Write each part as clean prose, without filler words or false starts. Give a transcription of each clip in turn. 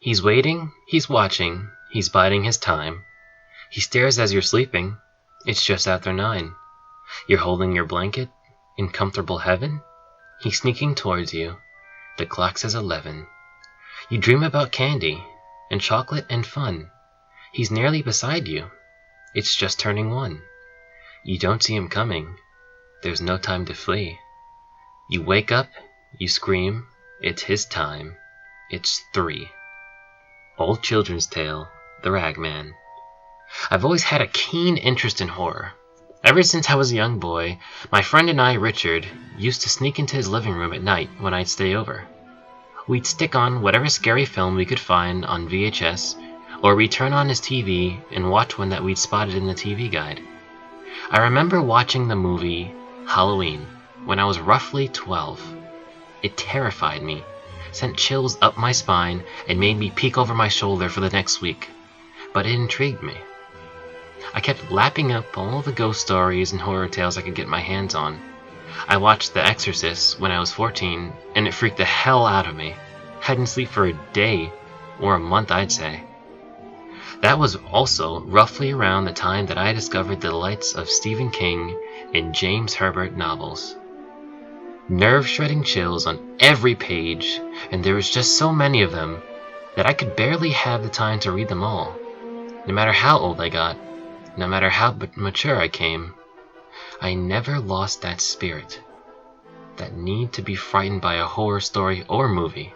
He's waiting, he's watching, he's biding his time. He stares as you're sleeping. It's just after 9. You're holding your blanket in comfortable heaven. He's sneaking towards you. The clock says 11. You dream about candy and chocolate and fun. He's nearly beside you. It's just turning 1. You don't see him coming. There's no time to flee. You wake up, you scream, it's his time. It's 3. Old children's tale, The Ragman. I've always had a keen interest in horror. Ever since I was a young boy, my friend and I, Richard, used to sneak into his living room at night when I'd stay over. We'd stick on whatever scary film we could find on VHS, or we'd turn on his TV and watch one that we'd spotted in the TV guide. I remember watching the movie Halloween when I was roughly 12. It terrified me, sent chills up my spine, and made me peek over my shoulder for the next week. But it intrigued me. I kept lapping up all the ghost stories and horror tales I could get my hands on. I watched The Exorcist when I was 14, and it freaked the hell out of me. I didn't sleep for a day, or a month I'd say. That was also roughly around the time that I discovered the delights of Stephen King and James Herbert novels. Nerve-shredding chills on every page, and there was just so many of them that I could barely have the time to read them all. No matter how old I got, no matter how mature I came, I never lost that spirit, that need to be frightened by a horror story or movie,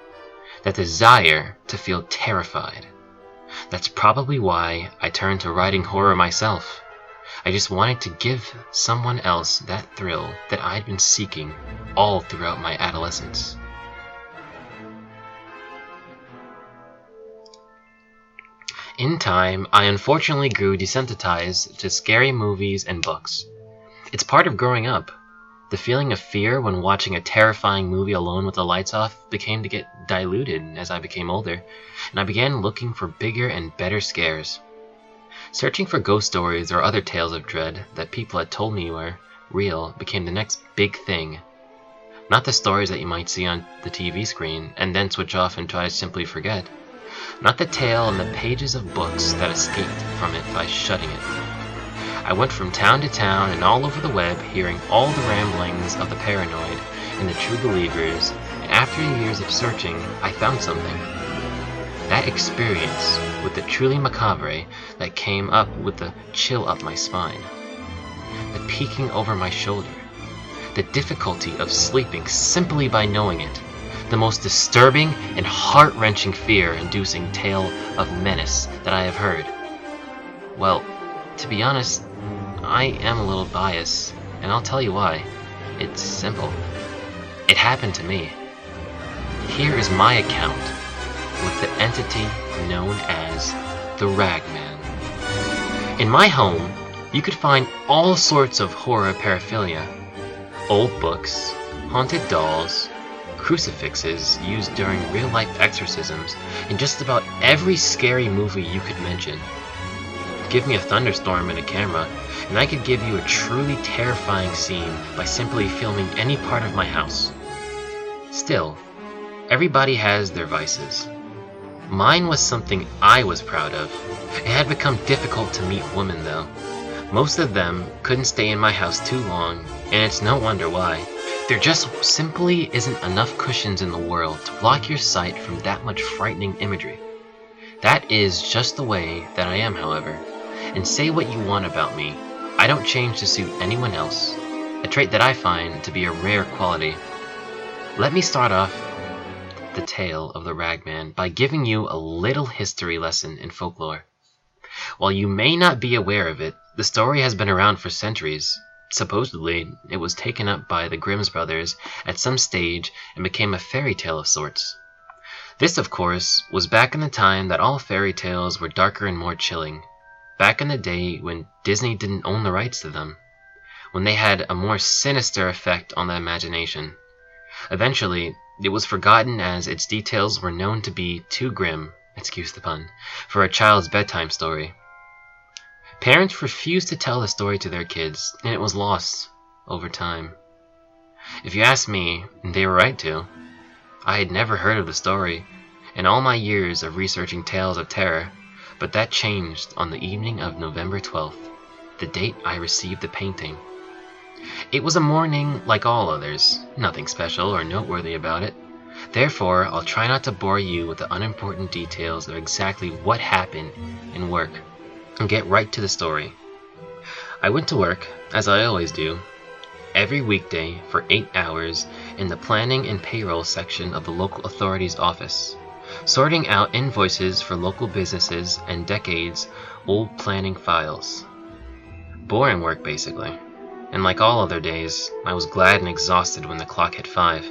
that desire to feel terrified. That's probably why I turned to writing horror myself. I just wanted to give someone else that thrill that I'd been seeking all throughout my adolescence. In time, I unfortunately grew desensitized to scary movies and books. It's part of growing up. The feeling of fear when watching a terrifying movie alone with the lights off began to get diluted as I became older, and I began looking for bigger and better scares. Searching for ghost stories or other tales of dread that people had told me were real became the next big thing. Not the stories that you might see on the TV screen and then switch off and try to simply forget. Not the tale in the pages of books that escaped from it by shutting it. I went from town to town and all over the web, hearing all the ramblings of the paranoid and the true believers, and after years of searching, I found something. That experience with the truly macabre that came up with the chill up my spine, the peeking over my shoulder, the difficulty of sleeping simply by knowing it, the most disturbing and heart-wrenching fear-inducing tale of menace that I have heard. Well, to be honest, I am a little biased, and I'll tell you why. It's simple. It happened to me. Here is my account with the entity known as the Ragman. In my home, you could find all sorts of horror paraphernalia. Old books, haunted dolls, crucifixes used during real-life exorcisms, and just about every scary movie you could mention. Give me a thunderstorm and a camera, and I could give you a truly terrifying scene by simply filming any part of my house. Still, everybody has their vices. Mine was something I was proud of. It had become difficult to meet women, though. Most of them couldn't stay in my house too long, and it's no wonder why. There just simply isn't enough cushions in the world to block your sight from that much frightening imagery. That is just the way that I am, however. And say what you want about me, I don't change to suit anyone else, a trait that I find to be a rare quality. Let me start off the tale of the Ragman by giving you a little history lesson in folklore. While you may not be aware of it, the story has been around for centuries. Supposedly, it was taken up by the Grimm's brothers at some stage and became a fairy tale of sorts. This, of course, was back in the time that all fairy tales were darker and more chilling. Back in the day when Disney didn't own the rights to them. When they had a more sinister effect on the imagination. Eventually, it was forgotten as its details were known to be too grim, excuse the pun, for a child's bedtime story. Parents refused to tell the story to their kids, and it was lost over time. If you ask me, they were right to. I had never heard of the story, in all my years of researching tales of terror, but that changed on the evening of November 12th, the date I received the painting. It was a morning like all others, nothing special or noteworthy about it. Therefore, I'll try not to bore you with the unimportant details of exactly what happened in work, and get right to the story. I went to work, as I always do, every weekday for 8 hours in the planning and payroll section of the local authority's office, sorting out invoices for local businesses and decades-old planning files. Boring work, basically. And like all other days, I was glad and exhausted when the clock hit 5.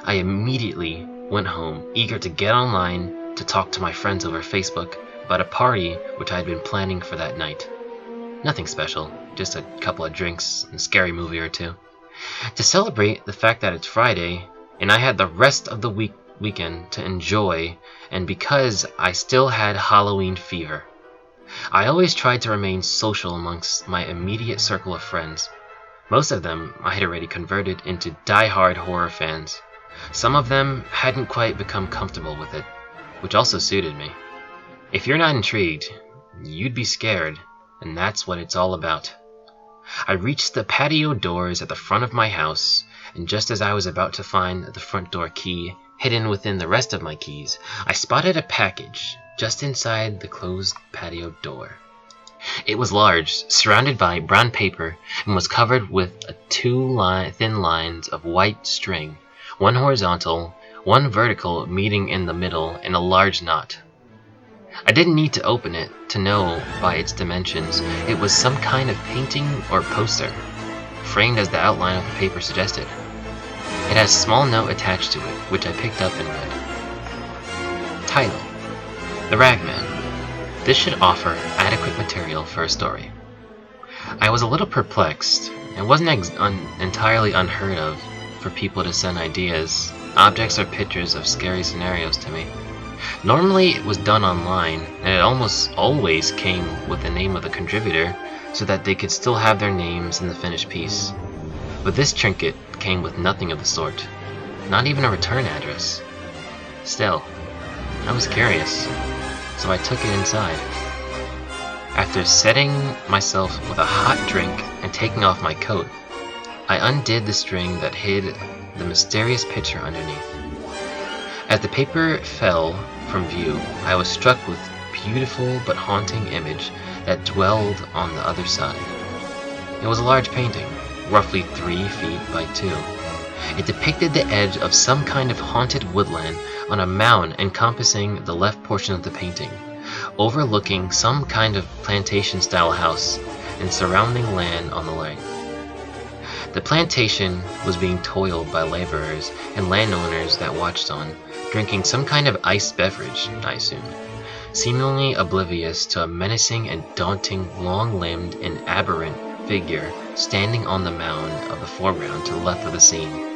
I immediately went home, eager to get online to talk to my friends over Facebook about a party which I had been planning for that night. Nothing special, just a couple of drinks and a scary movie or two. To celebrate the fact that it's Friday, and I had the rest of the weekend to enjoy, and because I still had Halloween fever. I always tried to remain social amongst my immediate circle of friends. Most of them I had already converted into die-hard horror fans. Some of them hadn't quite become comfortable with it, which also suited me. If you're not intrigued, you'd be scared, and that's what it's all about. I reached the patio doors at the front of my house, and just as I was about to find the front door key hidden within the rest of my keys, I spotted a package just inside the closed patio door. It was large, surrounded by brown paper, and was covered with two thin lines of white string, one horizontal, one vertical meeting in the middle in a large knot. I didn't need to open it to know by its dimensions it was some kind of painting or poster, framed as the outline of the paper suggested. It has a small note attached to it, which I picked up and read. Title: The Ragman. This should offer adequate material for a story. I was a little perplexed. It wasn't entirely unheard of for people to send ideas, objects or pictures of scary scenarios to me. Normally it was done online, and it almost always came with the name of the contributor so that they could still have their names in the finished piece. But this trinket came with nothing of the sort, not even a return address. Still, I was curious, so I took it inside. After setting myself with a hot drink and taking off my coat, I undid the string that hid the mysterious picture underneath. As the paper fell from view, I was struck with a beautiful but haunting image that dwelled on the other side. It was a large painting, roughly 3 feet by 2. It depicted the edge of some kind of haunted woodland on a mound encompassing the left portion of the painting, overlooking some kind of plantation-style house and surrounding land on the right. The plantation was being toiled by laborers and landowners that watched on, drinking some kind of iced beverage, I assume, seemingly oblivious to a menacing and daunting, long-limbed and aberrant figure standing on the mound of the foreground to the left of the scene.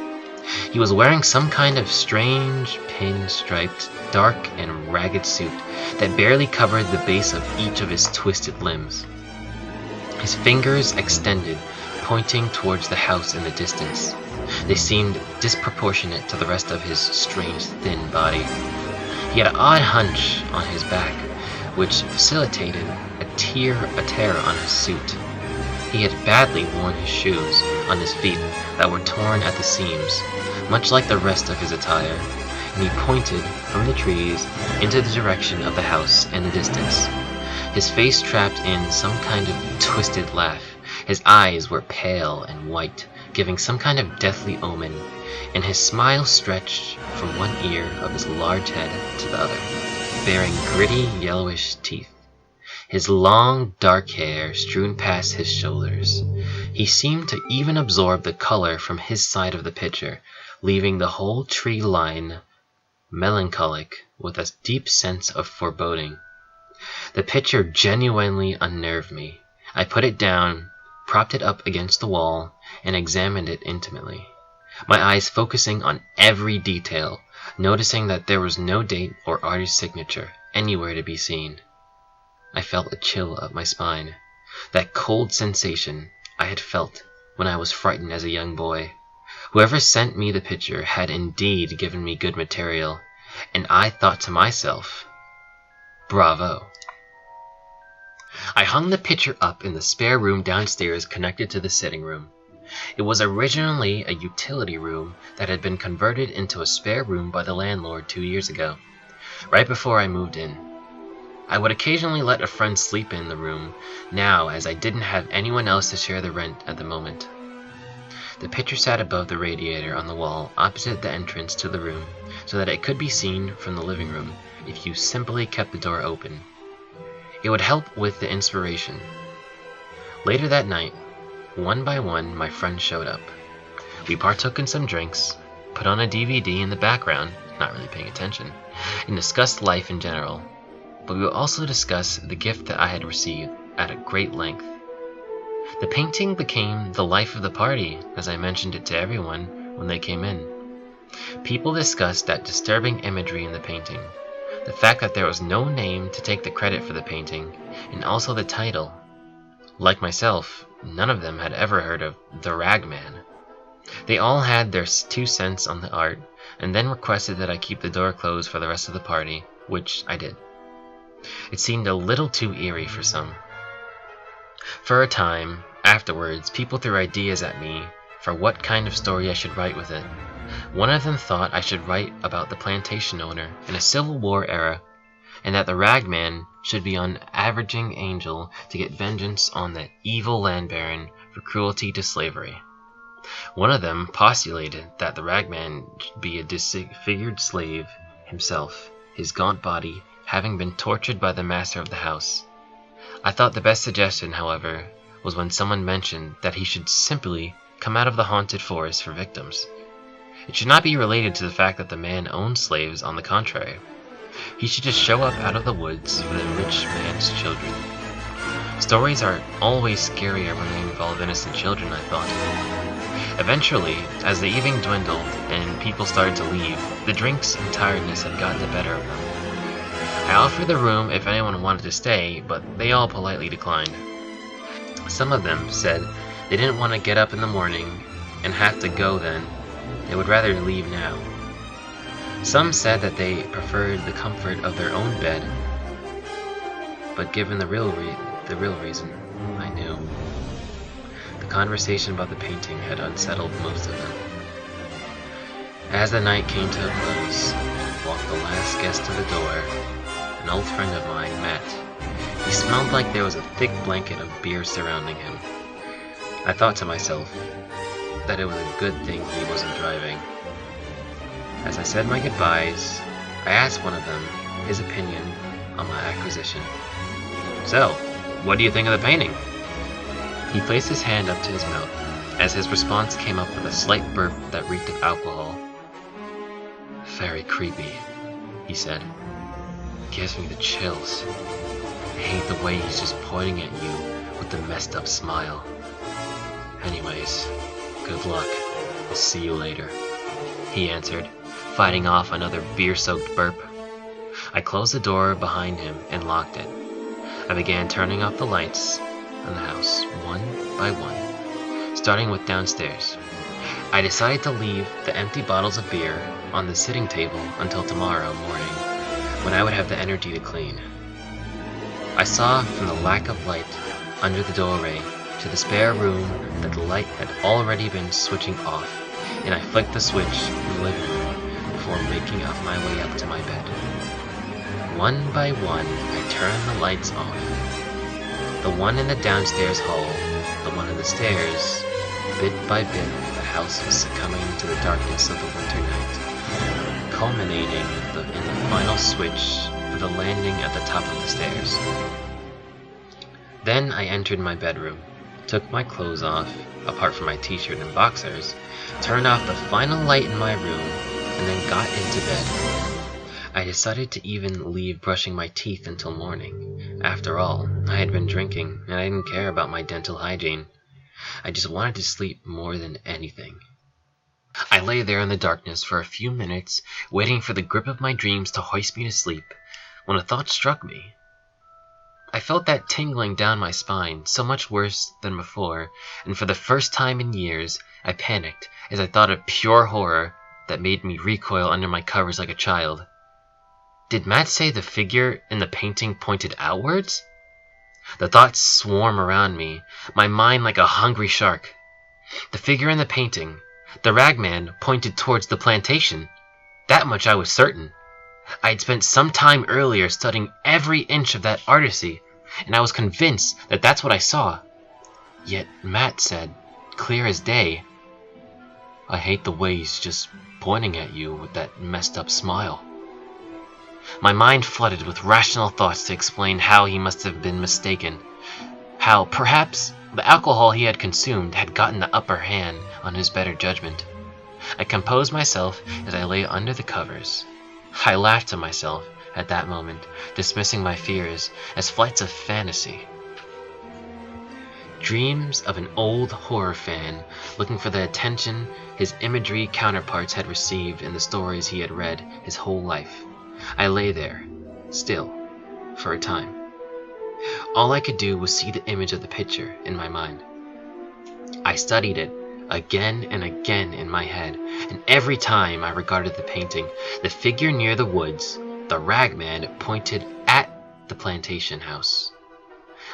He was wearing some kind of strange, pin-striped, dark and ragged suit that barely covered the base of each of his twisted limbs. His fingers extended, pointing towards the house in the distance. They seemed disproportionate to the rest of his strange, thin body. He had an odd hunch on his back, which facilitated a tear on his suit. He had badly worn his shoes on his feet that were torn at the seams, much like the rest of his attire, and he pointed from the trees into the direction of the house in the distance. His face trapped in some kind of twisted laugh. His eyes were pale and white, giving some kind of deathly omen, and his smile stretched from one ear of his large head to the other, bearing gritty yellowish teeth. His long, dark hair strewn past his shoulders. He seemed to even absorb the color from his side of the picture, leaving the whole tree line melancholic with a deep sense of foreboding. The picture genuinely unnerved me. I put it down, propped it up against the wall, and examined it intimately, my eyes focusing on every detail, noticing that there was no date or artist's signature anywhere to be seen. I felt a chill up my spine, that cold sensation I had felt when I was frightened as a young boy. Whoever sent me the picture had indeed given me good material, and I thought to myself, bravo. I hung the picture up in the spare room downstairs connected to the sitting room. It was originally a utility room that had been converted into a spare room by the landlord 2 years ago, right before I moved in. I would occasionally let a friend sleep in the room now, as I didn't have anyone else to share the rent at the moment. The picture sat above the radiator on the wall opposite the entrance to the room, so that it could be seen from the living room if you simply kept the door open. It would help with the inspiration. Later that night, one by one, my friends showed up. We partook in some drinks, put on a DVD in the background, not really paying attention, and discussed life in general. But we will also discuss the gift that I had received at a great length. The painting became the life of the party, as I mentioned it to everyone when they came in. People discussed that disturbing imagery in the painting, the fact that there was no name to take the credit for the painting, and also the title. Like myself, none of them had ever heard of the Ragman. They all had their 2 cents on the art, and then requested that I keep the door closed for the rest of the party, which I did. It seemed a little too eerie for some. For a time, afterwards, people threw ideas at me for what kind of story I should write with it. One of them thought I should write about the plantation owner in a Civil War era, and that the Ragman should be an averaging angel to get vengeance on the evil land baron for cruelty to slavery. One of them postulated that the Ragman should be a disfigured slave himself, his gaunt body having been tortured by the master of the house. I thought the best suggestion, however, was when someone mentioned that he should simply come out of the haunted forest for victims. It should not be related to the fact that the man owned slaves, on the contrary. He should just show up out of the woods for the rich man's children. Stories are always scarier when they involve innocent children, I thought. Eventually, as the evening dwindled and people started to leave, the drinks and tiredness had gotten the better of them. I offered the room if anyone wanted to stay, but they all politely declined. Some of them said they didn't want to get up in the morning and have to go then. They would rather leave now. Some said that they preferred the comfort of their own bed, but given the real reason, I knew. The conversation about the painting had unsettled most of them. As the night came to a close, walked the last guest to the door, an old friend of mine, Matt. He smelled like there was a thick blanket of beer surrounding him. I thought to myself that it was a good thing he wasn't driving. As I said my goodbyes, I asked one of them his opinion on my acquisition. "So, what do you think of the painting?" He placed his hand up to his mouth, as his response came up with a slight burp that reeked of alcohol. "Very creepy," he said. "Gives me the chills. I hate the way he's just pointing at you with the messed up smile. Anyways, good luck. I'll see you later," he answered, fighting off another beer-soaked burp. I closed the door behind him and locked it. I began turning off the lights in the house, one by one, starting with downstairs. I decided to leave the empty bottles of beer on the sitting table until tomorrow morning, when I would have the energy to clean. I saw from the lack of light under the doorway to the spare room that the light had already been switching off, and I flicked the switch in the living room before making up my way up to my bed. One by one, I turned the lights off. The one in the downstairs hall, the one on the stairs. Bit by bit, the house was succumbing to the darkness of the winter night, culminating in the final switch for the landing at the top of the stairs. Then I entered my bedroom, took my clothes off, apart from my t-shirt and boxers, turned off the final light in my room, and then got into bed. I decided to even leave brushing my teeth until morning. After all, I had been drinking, and I didn't care about my dental hygiene. I just wanted to sleep more than anything. I lay there in the darkness for a few minutes, waiting for the grip of my dreams to hoist me to sleep, when a thought struck me. I felt that tingling down my spine, so much worse than before, and for the first time in years, I panicked as I thought of pure horror that made me recoil under my covers like a child. Did Matt say the figure in the painting pointed outwards? The thoughts swarm around me, my mind like a hungry shark. The figure in the painting, the Ragman, pointed towards the plantation. That much I was certain. I had spent some time earlier studying every inch of that artistry, and I was convinced that that's what I saw. Yet Matt said, clear as day, I hate the way he's just pointing at you with that messed up smile. My mind flooded with rational thoughts to explain how he must have been mistaken. How, perhaps, the alcohol he had consumed had gotten the upper hand on his better judgment. I composed myself as I lay under the covers. I laughed to myself at that moment, dismissing my fears as flights of fantasy. Dreams of an old horror fan looking for the attention his imagery counterparts had received in the stories he had read his whole life. I lay there, still, for a time. All I could do was see the image of the picture in my mind. I studied it again and again in my head, and every time I regarded the painting, the figure near the woods, the Ragman, pointed at the plantation house.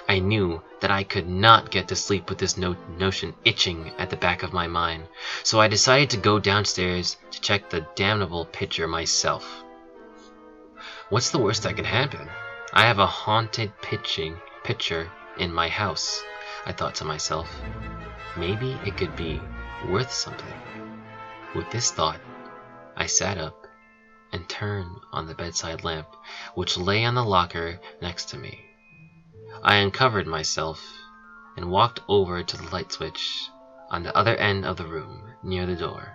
I knew that I could not get to sleep with this notion itching at the back of my mind, so I decided to go downstairs to check the damnable picture myself. What's the worst that could happen? I have a haunted picture in my house, I thought to myself. Maybe it could be worth something. With this thought, I sat up and turned on the bedside lamp, which lay on the locker next to me. I uncovered myself and walked over to the light switch on the other end of the room, near the door.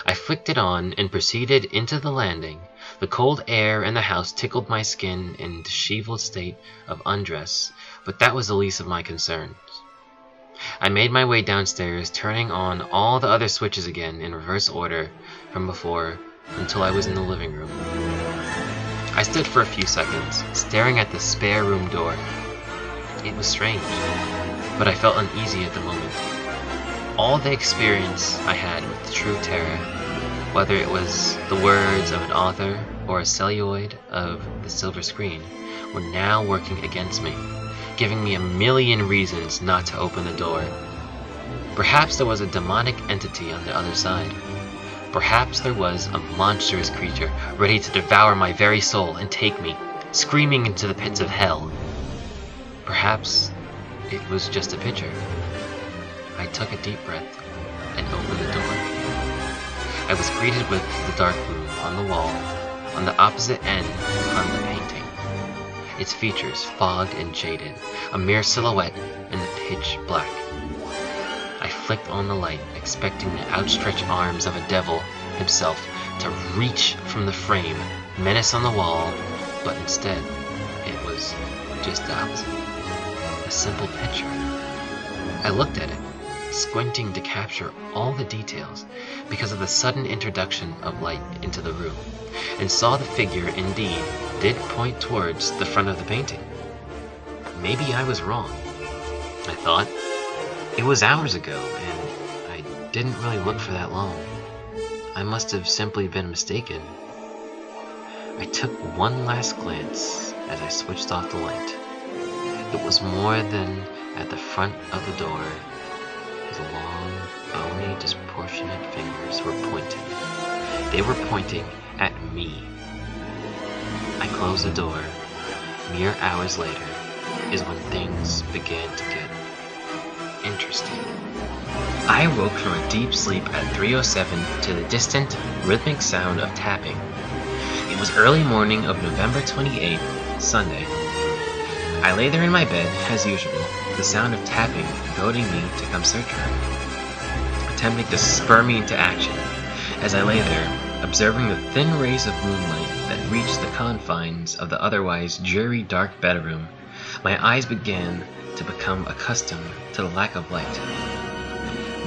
I flicked it on and proceeded into the landing. The cold air in the house tickled my skin in a disheveled state of undress, but that was the least of my concerns. I made my way downstairs, turning on all the other switches again in reverse order from before until I was in the living room. I stood for a few seconds, staring at the spare room door. It was strange, but I felt uneasy at the moment. All the experience I had with true terror, whether it was the words of an author or a celluloid of the silver screen, were now working against me, giving me a million reasons not to open the door. Perhaps there was a demonic entity on the other side. Perhaps there was a monstrous creature ready to devour my very soul and take me, screaming into the pits of hell. Perhaps it was just a picture. I took a deep breath and opened the door. I was greeted with the dark room on the wall. On the opposite end hung the painting, its features fogged and jaded, a mere silhouette in the pitch black. I flicked on the light, expecting the outstretched arms of a devil himself to reach from the frame, menace on the wall, but instead, it was just the opposite. A simple picture. I looked at it, squinting to capture all the details because of the sudden introduction of light into the room, and saw the figure indeed did point towards the front of the painting. Maybe I was wrong, I thought. It was hours ago, and I didn't really look for that long. I must have simply been mistaken. I took one last glance as I switched off the light. It was more than at the front of the door. His long, bony, disproportionate fingers were pointing. They were pointing at me. I closed the door. Mere hours later is when things began to get interesting. I awoke from a deep sleep at 3:07 to the distant, rhythmic sound of tapping. It was early morning of November 28th, Sunday. I lay there in my bed, as usual, the sound of tapping goading me to come search for him, attempting to spur me into action. As I lay there, observing the thin rays of moonlight that reached the confines of the otherwise dreary dark bedroom, my eyes began to become accustomed to the lack of light.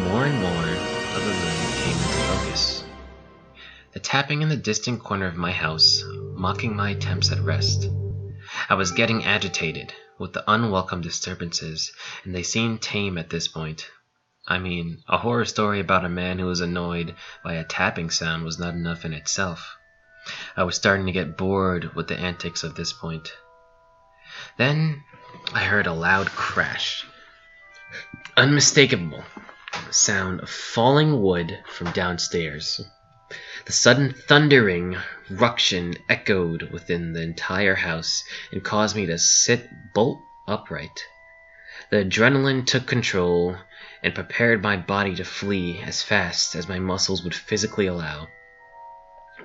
More and more of the room came into focus. The tapping in the distant corner of my house, mocking my attempts at rest. I was getting agitated with the unwelcome disturbances, and they seemed tame at this point. I mean, a horror story about a man who was annoyed by a tapping sound was not enough in itself. I was starting to get bored with the antics of this point. Then I heard a loud crash. Unmistakable sound of falling wood from downstairs. The sudden thundering ruction echoed within the entire house and caused me to sit bolt upright. The adrenaline took control and prepared my body to flee as fast as my muscles would physically allow.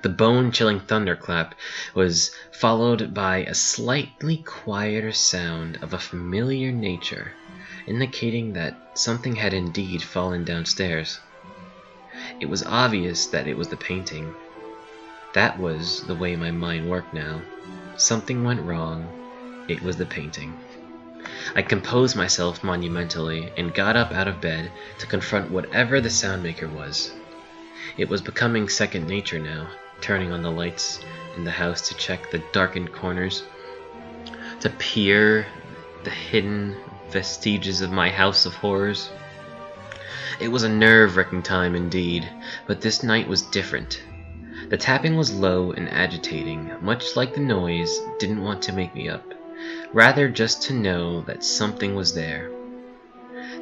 The bone-chilling thunderclap was followed by a slightly quieter sound of a familiar nature, indicating that something had indeed fallen downstairs. It was obvious that it was the painting. That was the way my mind worked now. Something went wrong. It was the painting. I composed myself monumentally and got up out of bed to confront whatever the soundmaker was. It was becoming second nature now, turning on the lights in the house to check the darkened corners, to peer the hidden vestiges of my house of horrors. It was a nerve-wracking time indeed, but this night was different. The tapping was low and agitating, much like the noise didn't want to wake me up, rather just to know that something was there.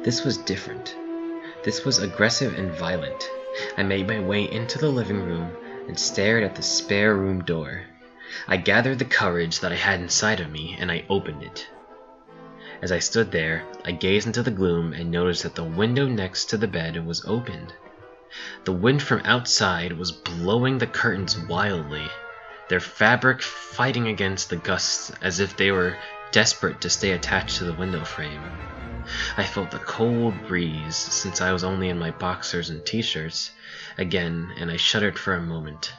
This was different. This was aggressive and violent. I made my way into the living room and stared at the spare room door. I gathered the courage that I had inside of me and I opened it. As I stood there, I gazed into the gloom and noticed that the window next to the bed was opened. The wind from outside was blowing the curtains wildly, their fabric fighting against the gusts as if they were desperate to stay attached to the window frame. I felt the cold breeze since I was only in my boxers and t-shirts again, and I shuddered for a moment.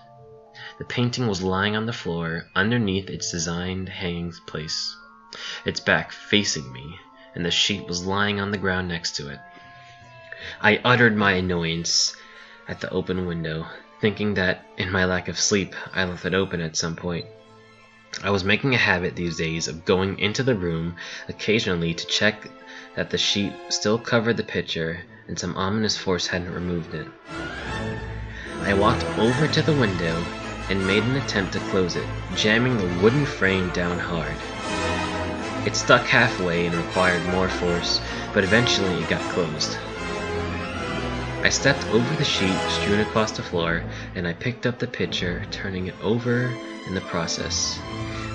The painting was lying on the floor underneath its designed hanging place, its back facing me, and the sheet was lying on the ground next to it. I uttered my annoyance at the open window, thinking that, in my lack of sleep, I left it open at some point. I was making a habit these days of going into the room occasionally to check that the sheet still covered the picture and some ominous force hadn't removed it. I walked over to the window and made an attempt to close it, jamming the wooden frame down hard. It stuck halfway and required more force, but eventually it got closed. I stepped over the sheet strewn across the floor, and I picked up the picture, turning it over in the process.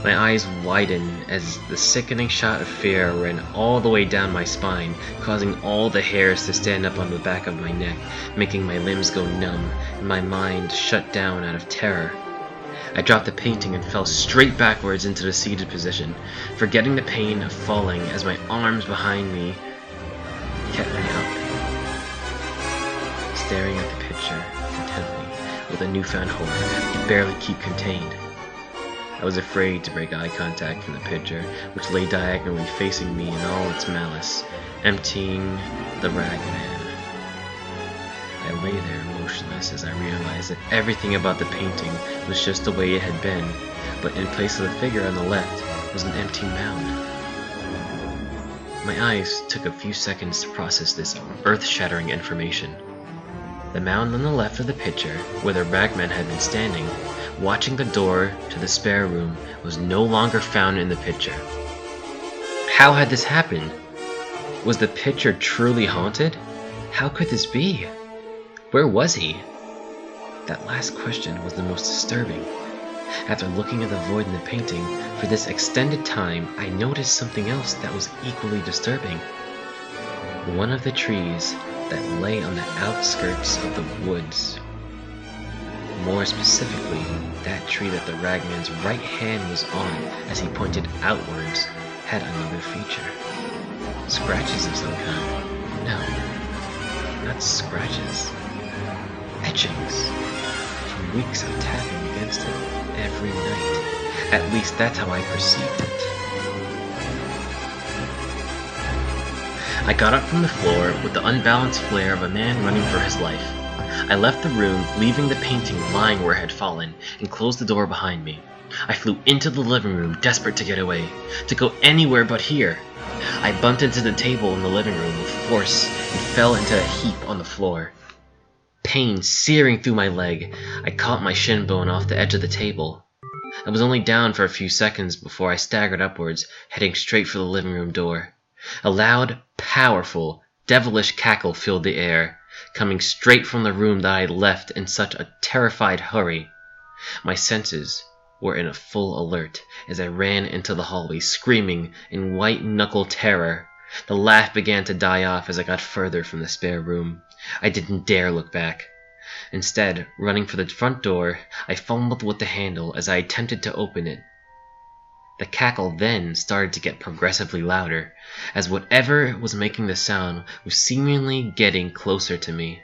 My eyes widened as the sickening shot of fear ran all the way down my spine, causing all the hairs to stand up on the back of my neck, making my limbs go numb, and my mind shut down out of terror. I dropped the painting and fell straight backwards into the seated position, forgetting the pain of falling as my arms behind me kept me up, staring at the picture intently with a newfound horror I could barely keep contained. I was afraid to break eye contact from the picture, which lay diagonally facing me in all its malice, emptying the Ragman. I lay there motionless as I realized that everything about the painting was just the way it had been, but in place of the figure on the left was an empty mound. My eyes took a few seconds to process this earth-shattering information. The mound on the left of the picture, where the Ragman had been standing, watching the door to the spare room, was no longer found in the picture. How had this happened? Was the picture truly haunted? How could this be? Where was he? That last question was the most disturbing. After looking at the void in the painting for this extended time, I noticed something else that was equally disturbing. One of the trees that lay on the outskirts of the woods. More specifically, that tree that the Ragman's right hand was on as he pointed outwards had another feature. Scratches of some kind. No, not scratches. Etchings. From weeks of tapping against it every night. At least that's how I perceived it. I got up from the floor with the unbalanced flair of a man running for his life. I left the room, leaving the painting lying where it had fallen, and closed the door behind me. I flew into the living room, desperate to get away, to go anywhere but here. I bumped into the table in the living room with force and fell into a heap on the floor. pain searing through my leg. I caught my shin bone off the edge of the table. I was only down for a few seconds before I staggered upwards, heading straight for the living room door. A loud, powerful, devilish cackle filled the air, coming straight from the room that I had left in such a terrified hurry. My senses were in a full alert as I ran into the hallway, screaming in white-knuckle terror. The laugh began to die off as I got further from the spare room. I didn't dare look back. Instead, running for the front door, I fumbled with the handle as I attempted to open it. The cackle then started to get progressively louder, as whatever was making the sound was seemingly getting closer to me.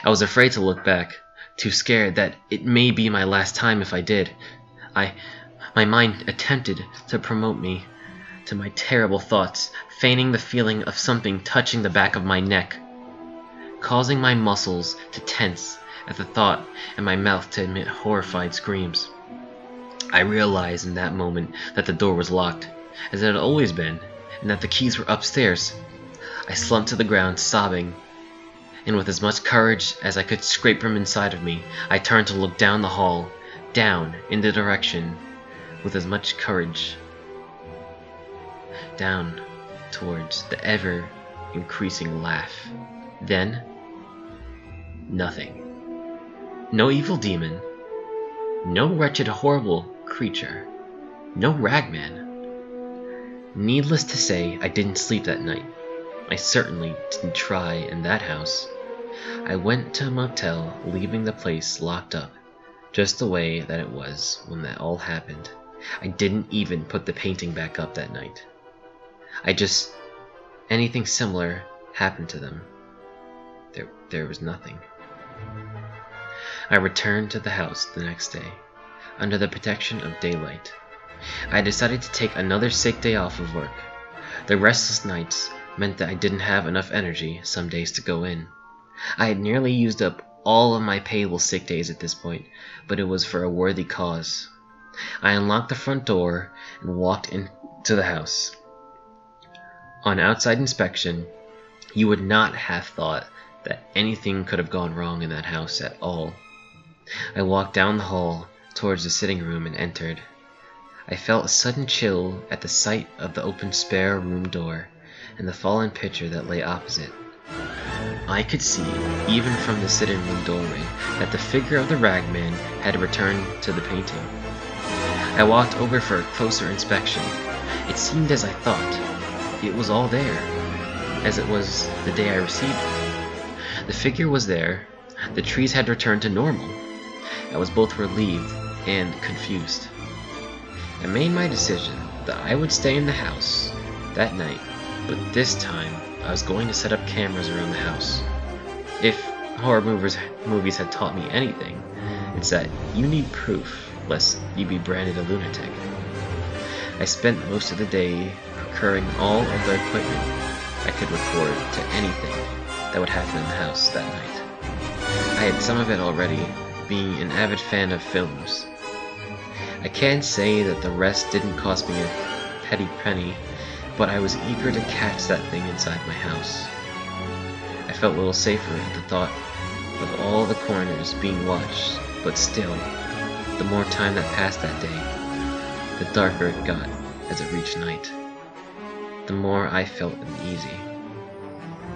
I was afraid to look back, too scared that it may be my last time if I did. My mind attempted to promote me to my terrible thoughts, feigning the feeling of something touching the back of my neck, causing my muscles to tense at the thought and my mouth to emit horrified screams. I realized in that moment that the door was locked, as it had always been, and that the keys were upstairs. I slumped to the ground, sobbing, and with as much courage as I could scrape from inside of me, I turned to look down the hall, down in the direction, with as much courage, down towards the ever-increasing laugh. Then, nothing. No evil demon. No wretched, horrible creature. No Ragman. Needless to say, I didn't sleep that night. I certainly didn't try in that house. I went to a motel, leaving the place locked up, just the way that it was when that all happened. I didn't even put the painting back up that night. Anything similar happened to them. There was nothing. I returned to the house the next day, under the protection of daylight. I decided to take another sick day off of work. The restless nights meant that I didn't have enough energy some days to go in. I had nearly used up all of my payable sick days at this point, but it was for a worthy cause. I unlocked the front door and walked into the house. On outside inspection, you would not have thought that anything could have gone wrong in that house at all. I walked down the hall towards the sitting room and entered. I felt a sudden chill at the sight of the open spare room door and the fallen picture that lay opposite. I could see, even from the sitting room doorway, that the figure of the Ragman had returned to the painting. I walked over for a closer inspection. It seemed as I thought. It was all there, as it was the day I received it. The figure was there. The trees had returned to normal. I was both relieved and confused. I made my decision that I would stay in the house that night, but this time I was going to set up cameras around the house. If horror movies had taught me anything, it's that you need proof lest you be branded a lunatic. I spent most of the day procuring all of the equipment I could record to anything that would happen in the house that night. I had some of it already, being an avid fan of films. I can't say that the rest didn't cost me a petty penny, but I was eager to catch that thing inside my house. I felt a little safer at the thought of all the corners being watched, but still, the more time that passed that day, the darker it got as it reached night. The more I felt uneasy.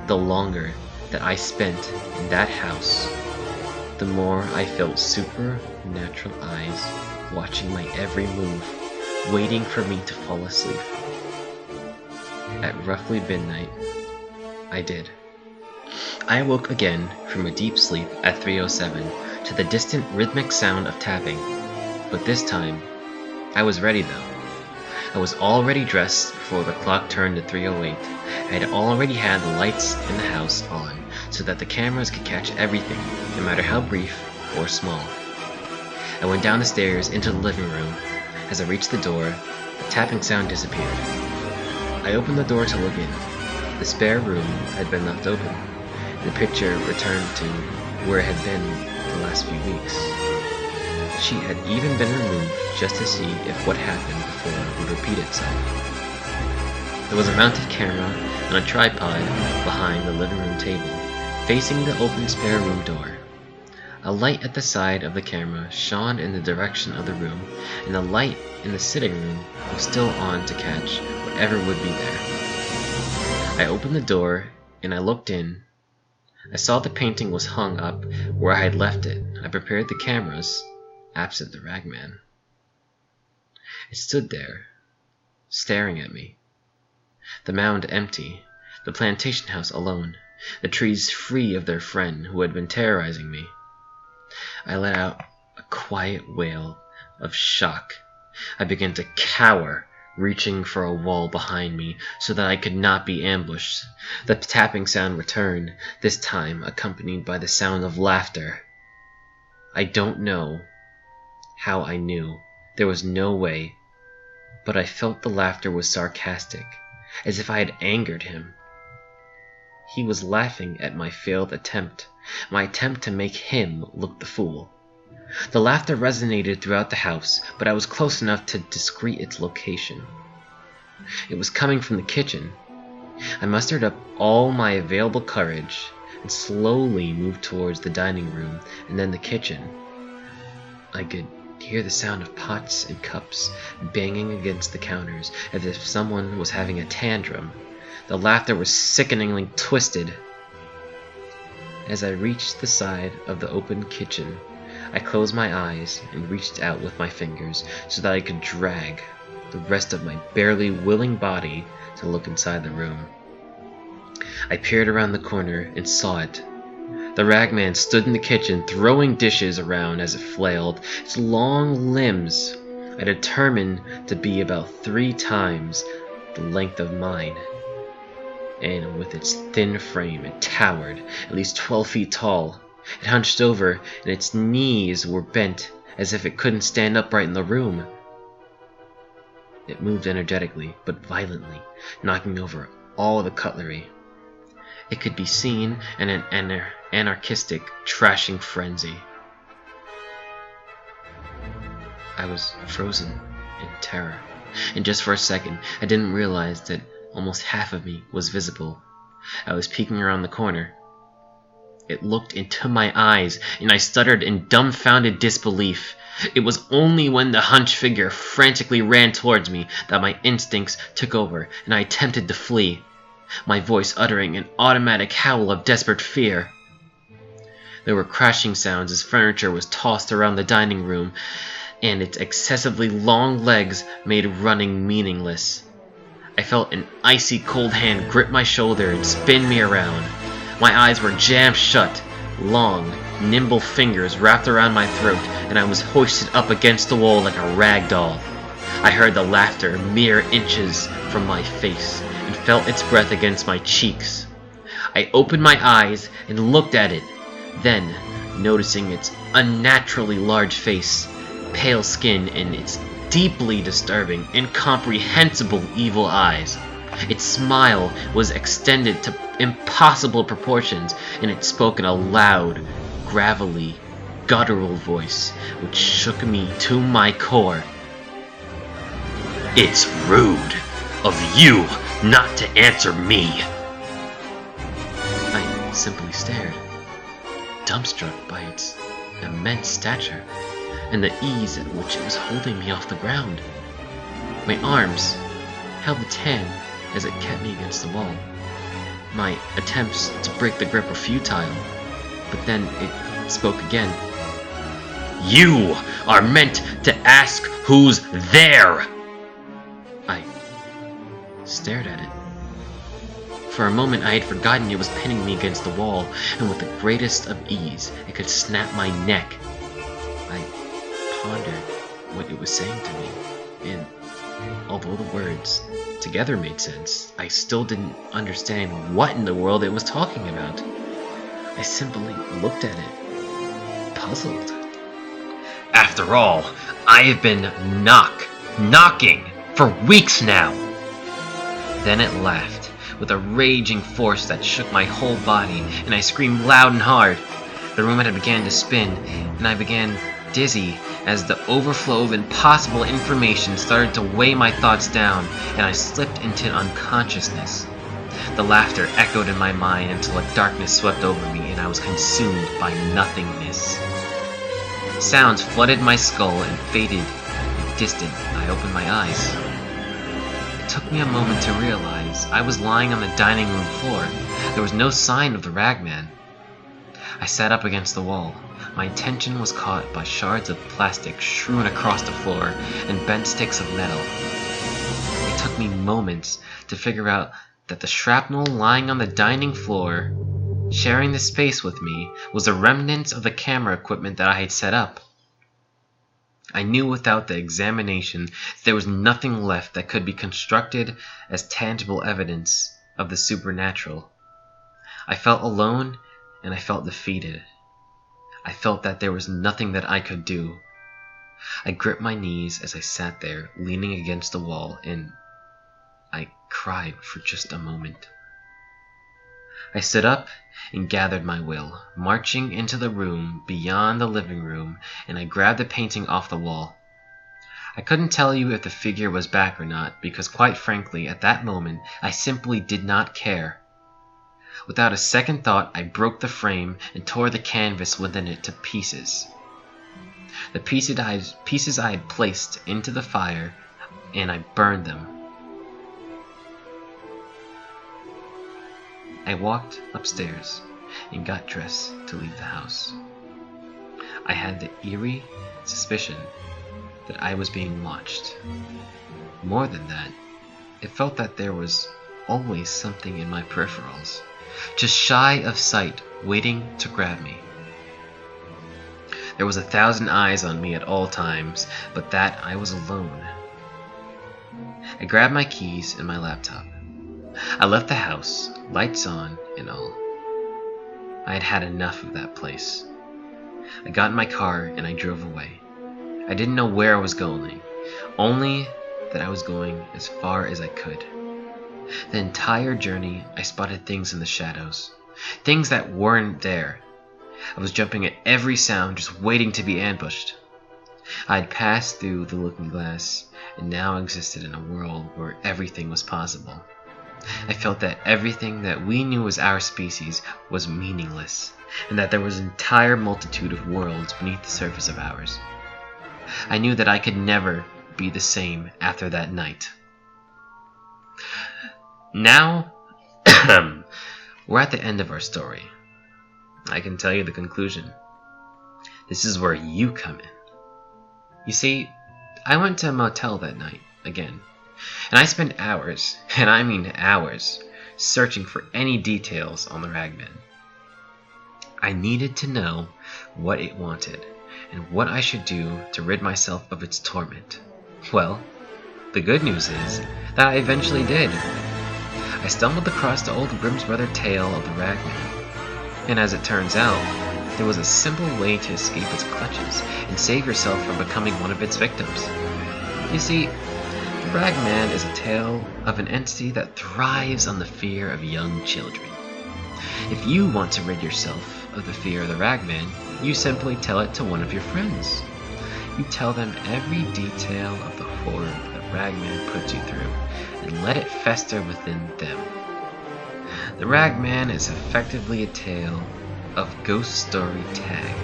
The longer that I spent in that house, the more I felt supernatural eyes watching my every move, waiting for me to fall asleep. At roughly midnight, I did. I awoke again from a deep sleep at 3:07 to the distant rhythmic sound of tapping, but this time, I was ready though. I was already dressed before the clock turned to 3:08. I had already had the lights in the house on so that the cameras could catch everything, no matter how brief or small. I went down the stairs into the living room. As I reached the door, the tapping sound disappeared. I opened the door to look in. The spare room had been left open. The picture returned to where it had been the last few weeks. She had even been removed just to see if what happened before would repeat itself. There was a mounted camera on a tripod behind the living room table, facing the open spare room door. A light at the side of the camera shone in the direction of the room, and the light in the sitting room was still on to catch whatever would be there. I opened the door and I looked in. I saw the painting was hung up where I had left it. I prepared the cameras, absent the Ragman. It stood there, staring at me. The mound empty, the plantation house alone, the trees free of their friend who had been terrorizing me. I let out a quiet wail of shock. I began to cower, reaching for a wall behind me so that I could not be ambushed. The tapping sound returned, this time accompanied by the sound of laughter. I don't know how I knew. There was no way, but I felt the laughter was sarcastic, as if I had angered him. He was laughing at my failed attempt, my attempt to make him look the fool. The laughter resonated throughout the house, but I was close enough to discern its location. It was coming from the kitchen. I mustered up all my available courage and slowly moved towards the dining room and then the kitchen. I could hear the sound of pots and cups banging against the counters as if someone was having a tantrum. The laughter was sickeningly twisted. As I reached the side of the open kitchen, I closed my eyes and reached out with my fingers so that I could drag the rest of my barely willing body to look inside the room. I peered around the corner and saw it. The Ragman stood in the kitchen, throwing dishes around as it flailed. Its long limbs I determined to be about 3 times the length of mine, and with its thin frame it towered at least 12 feet tall. It hunched over, and its knees were bent as if it couldn't stand upright in the room. It moved energetically, but violently, knocking over all the cutlery. It could be seen in an anarchistic, trashing frenzy. I was frozen in terror, and just for a second, I didn't realize that almost half of me was visible. I was peeking around the corner. It looked into my eyes, and I stuttered in dumbfounded disbelief. It was only when the hunched figure frantically ran towards me that my instincts took over, and I attempted to flee, my voice uttering an automatic howl of desperate fear. There were crashing sounds as furniture was tossed around the dining room, and its excessively long legs made running meaningless. I felt an icy cold hand grip my shoulder and spin me around. My eyes were jammed shut. Long, nimble fingers wrapped around my throat, and I was hoisted up against the wall like a rag doll. I heard the laughter mere inches from my face and felt its breath against my cheeks. I opened my eyes and looked at it. Then, noticing its unnaturally large face, pale skin, and its deeply disturbing, incomprehensible evil eyes, its smile was extended to impossible proportions, and it spoke in a loud, gravelly, guttural voice which shook me to my core. "It's rude of you not to answer me." I simply stared, dumbstruck by its immense stature and the ease at which it was holding me off the ground. My arms held its hand as it kept me against the wall. My attempts to break the grip were futile, but then it spoke again. "You are meant to ask who's there!" I stared at it. For a moment I had forgotten it was pinning me against the wall, and with the greatest of ease it could snap my neck. I pondered what it was saying to me, and although the words together made sense, I still didn't understand what in the world it was talking about. I simply looked at it, puzzled. "After all, I have been knocking for weeks now." Then it laughed with a raging force that shook my whole body, and I screamed loud and hard. The room had begun to spin, and I began dizzy as the overflow of impossible information started to weigh my thoughts down, and I slipped into unconsciousness. The laughter echoed in my mind until a darkness swept over me, and I was consumed by nothingness. Sounds flooded my skull and faded distant. I opened my eyes. It took me a moment to realize I was lying on the dining room floor. There was no sign of the Ragman. I sat up against the wall. My attention was caught by shards of plastic strewn across the floor and bent sticks of metal. It took me moments to figure out that the shrapnel lying on the dining floor, sharing the space with me, was the remnants of the camera equipment that I had set up. I knew without the examination there was nothing left that could be constructed as tangible evidence of the supernatural. I felt alone and I felt defeated. I felt that there was nothing that I could do. I gripped my knees as I sat there, leaning against the wall, and I cried for just a moment. I stood up and gathered my will, marching into the room beyond the living room, and I grabbed the painting off the wall. I couldn't tell you if the figure was back or not, because quite frankly, at that moment, I simply did not care. Without a second thought, I broke the frame and tore the canvas within it to pieces. The pieces I had placed into the fire, and I burned them. I walked upstairs and got dressed to leave the house. I had the eerie suspicion that I was being watched. More than that, it felt that there was always something in my peripherals, just shy of sight, waiting to grab me. There was 1,000 eyes on me at all times, but that I was alone. I grabbed my keys and my laptop. I left the house, lights on and all. I had had enough of that place. I got in my car and I drove away. I didn't know where I was going, only that I was going as far as I could. The entire journey, I spotted things in the shadows, things that weren't there. I was jumping at every sound, just waiting to be ambushed. I had passed through the looking glass and now existed in a world where everything was possible. I felt that everything that we knew as our species was meaningless, and that there was an entire multitude of worlds beneath the surface of ours. I knew that I could never be the same after that night. Now, we're at the end of our story. I can tell you the conclusion. This is where you come in. You see, I went to a motel that night, again, and I spent hours, and I mean hours, searching for any details on the Ragman. I needed to know what it wanted, and what I should do to rid myself of its torment. Well, the good news is that I eventually did. I stumbled across the old Grimm's Brother tale of the Ragman, and as it turns out, there was a simple way to escape its clutches and save yourself from becoming one of its victims. You see, the Ragman is a tale of an entity that thrives on the fear of young children. If you want to rid yourself of the fear of the Ragman, you simply tell it to one of your friends. You tell them every detail of the horror that Ragman puts you through, and let it fester within them. The Ragman is effectively a tale of ghost story tag.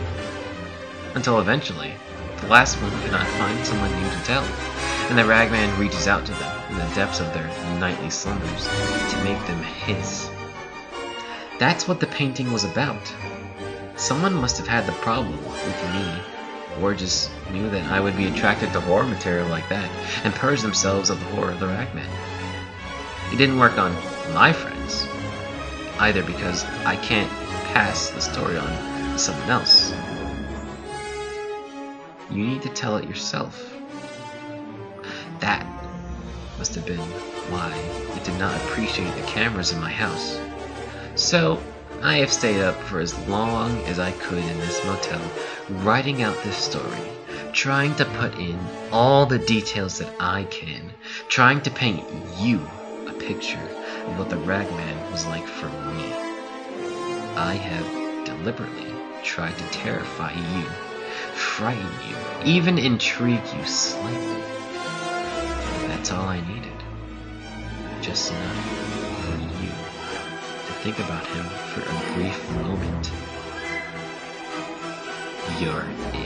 Until eventually, the last one cannot find someone new to tell, and the Ragman reaches out to them in the depths of their nightly slumbers to make them his. That's what the painting was about. Someone must have had the problem with me, or just knew that I would be attracted to horror material like that, and purge themselves of the horror of the Ragman. It didn't work on my friends, either, because I can't pass the story on to someone else. You need to tell it yourself. That must have been why it did not appreciate the cameras in my house. So, I have stayed up for as long as I could in this motel, writing out this story, trying to put in all the details that I can, trying to paint you a picture of what the Ragman was like for me. I have deliberately tried to terrify you, frighten you, even intrigue you slightly. That's all I needed. Just enough for you to think about him for a brief moment. You're it.